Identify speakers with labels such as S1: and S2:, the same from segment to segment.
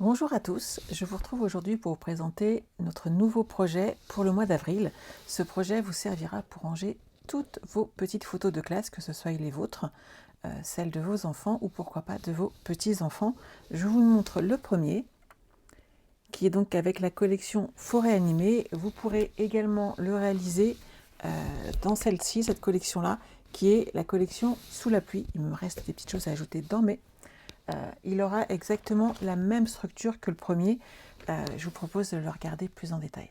S1: Bonjour à tous, je vous retrouve aujourd'hui pour vous présenter notre nouveau projet pour le mois d'avril. Ce projet vous servira pour ranger toutes vos petites photos de classe, que ce soit les vôtres, celles de vos enfants ou pourquoi pas de vos petits-enfants. Je vous montre le premier, qui est donc avec la collection Forêt animée. Vous pourrez également le réaliser dans celle-ci, cette collection-là, qui est la collection Sous la pluie. Il me reste des petites choses à ajouter dedans, mais il aura exactement la même structure que le premier. Je vous propose de le regarder plus en détail.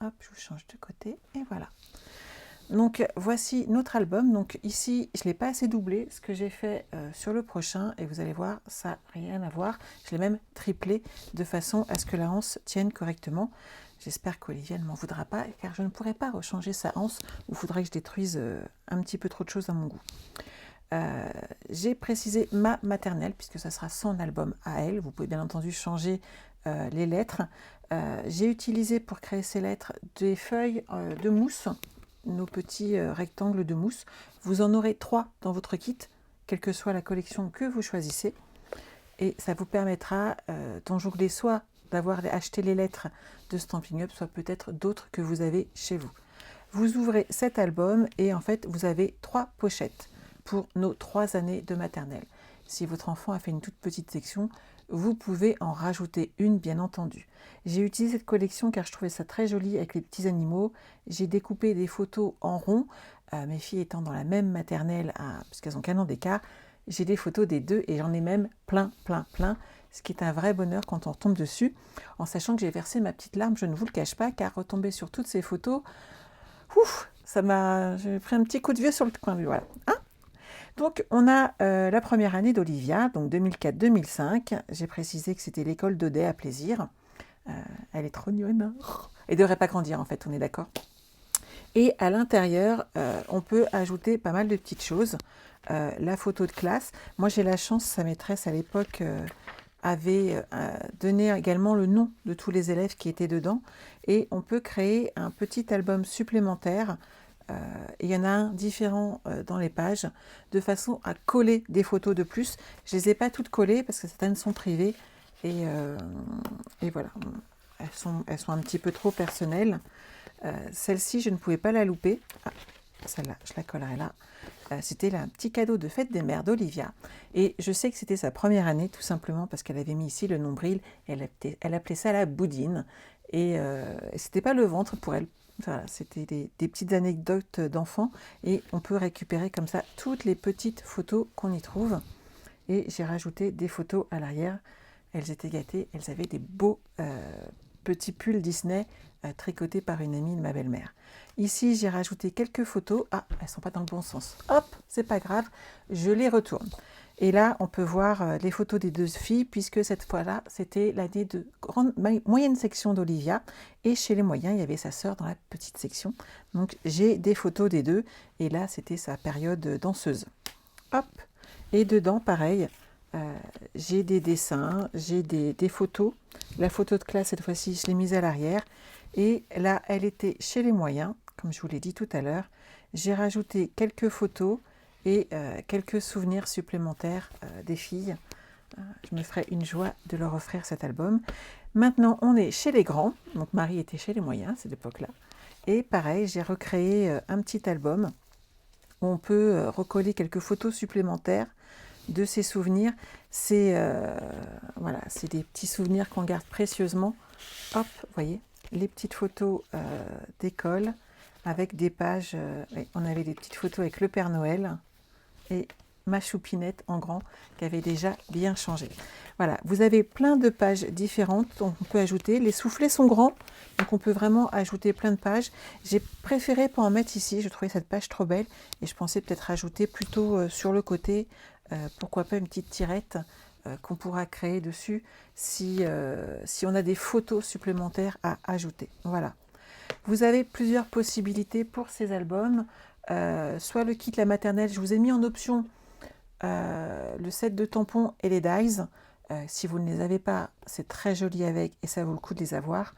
S1: Hop, je vous change de côté et voilà. Donc voici notre album. Donc ici, je ne l'ai pas assez doublé, ce que j'ai fait sur le prochain, et vous allez voir, ça n'a rien à voir. Je l'ai même triplé de façon à ce que la anse tienne correctement. J'espère qu'Olivia ne m'en voudra pas, car je ne pourrai pas rechanger sa anse, ou il faudrait que je détruise un petit peu trop de choses à mon goût. J'ai précisé ma maternelle, puisque ça sera son album à elle. Vous pouvez bien entendu changer les lettres. J'ai utilisé pour créer ces lettres des feuilles de mousse, nos petits rectangles de mousse. Vous en aurez 3 dans votre kit, quelle que soit la collection que vous choisissez. Et ça vous permettra d'en jongler, soit d'avoir acheté les lettres de Stampin' Up, soit peut-être d'autres que vous avez chez vous. Vous ouvrez cet album et en fait, vous avez 3 pochettes pour nos 3 années de maternelle. Si votre enfant a fait une toute petite section, vous pouvez en rajouter une, bien entendu. J'ai utilisé cette collection car je trouvais ça très joli avec les petits animaux. J'ai découpé des photos en rond, mes filles étant dans la même maternelle, puisqu'elles ont qu'un an d'écart. J'ai des photos des deux et j'en ai même plein, ce qui est un vrai bonheur quand on retombe dessus, en sachant que j'ai versé ma petite larme, je ne vous le cache pas, car retomber sur toutes ces photos, ouf, j'ai pris un petit coup de vieux sur le coin, voilà. Hein, donc, on a la première année d'Olivia, donc 2004-2005. J'ai précisé que c'était l'école d'Audet à Plaisir. Elle est trop mignonne. Hein, elle ne devrait pas grandir, en fait, on est d'accord. Et à l'intérieur, on peut ajouter pas mal de petites choses. La photo de classe. Moi, j'ai la chance, sa maîtresse à l'époque avait donné également le nom de tous les élèves qui étaient dedans. Et on peut créer un petit album supplémentaire. Il y en a un différent dans les pages, de façon à coller des photos de plus. Je ne les ai pas toutes collées parce que certaines sont privées. Et voilà, elles sont un petit peu trop personnelles. Celle-ci, je ne pouvais pas la louper. Ah, celle-là, je la collerai là. C'était un petit cadeau de fête des mères d'Olivia. Et je sais que c'était sa première année, tout simplement parce qu'elle avait mis ici le nombril. Et elle appelait ça la boudine. Et c'était pas le ventre pour elle. Voilà, c'était des petites anecdotes d'enfants. Et on peut récupérer comme ça toutes les petites photos qu'on y trouve. Et j'ai rajouté des photos à l'arrière. Elles étaient gâtées. Elles avaient des beaux petits pulls Disney tricotés par une amie de ma belle-mère. Ici, j'ai rajouté quelques photos. Ah, elles ne sont pas dans le bon sens. Hop, c'est pas grave, je les retourne. Et là, on peut voir les photos des deux filles, puisque cette fois-là, c'était l'année de moyenne section d'Olivia. Et chez les moyens, il y avait sa sœur dans la petite section. Donc, j'ai des photos des deux. Et là, c'était sa période danseuse. Hop. Et dedans, pareil, j'ai des dessins, j'ai des photos. La photo de classe, cette fois-ci, je l'ai mise à l'arrière. Et là, elle était chez les moyens, comme je vous l'ai dit tout à l'heure. J'ai rajouté quelques photos et quelques souvenirs supplémentaires des filles. Je me ferai une joie de leur offrir cet album. Maintenant, on est chez les grands. Donc, Marie était chez les moyens à cette époque-là. Et pareil, j'ai recréé un petit album où on peut recoller quelques photos supplémentaires de ces souvenirs. C'est voilà, c'est des petits souvenirs qu'on garde précieusement. Hop, vous voyez, les petites photos d'école avec des pages. Oui, on avait des petites photos avec le Père Noël et ma choupinette en grand qui avait déjà bien changé. Voilà, vous avez plein de pages différentes donc on peut ajouter. Les soufflets sont grands, donc on peut vraiment ajouter plein de pages. J'ai préféré pas en mettre ici, je trouvais cette page trop belle et je pensais peut-être ajouter plutôt sur le côté, pourquoi pas une petite tirette qu'on pourra créer dessus si on a des photos supplémentaires à ajouter. Voilà. Vous avez plusieurs possibilités pour ces albums. Soit le kit La Maternelle, je vous ai mis en option le set de tampons et les dies. Si vous ne les avez pas, c'est très joli avec et ça vaut le coup de les avoir.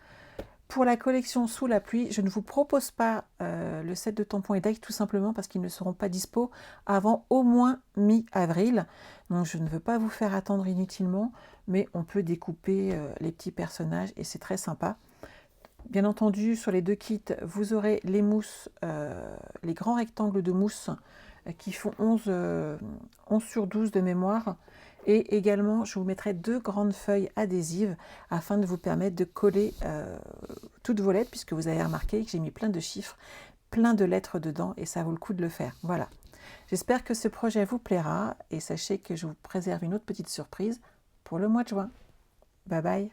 S1: Pour la collection Sous la pluie, je ne vous propose pas le set de tampons et d'ailes tout simplement parce qu'ils ne seront pas dispo avant au moins mi-avril. Donc je ne veux pas vous faire attendre inutilement, mais on peut découper les petits personnages et c'est très sympa. Bien entendu, sur les deux kits, vous aurez les mousses, les grands rectangles de mousse qui font 11 sur 12 de mémoire. Et également, je vous mettrai 2 grandes feuilles adhésives afin de vous permettre de coller toutes vos lettres, puisque vous avez remarqué que j'ai mis plein de chiffres, plein de lettres dedans, et ça vaut le coup de le faire. Voilà. J'espère que ce projet vous plaira, et sachez que je vous préserve une autre petite surprise pour le mois de juin. Bye bye!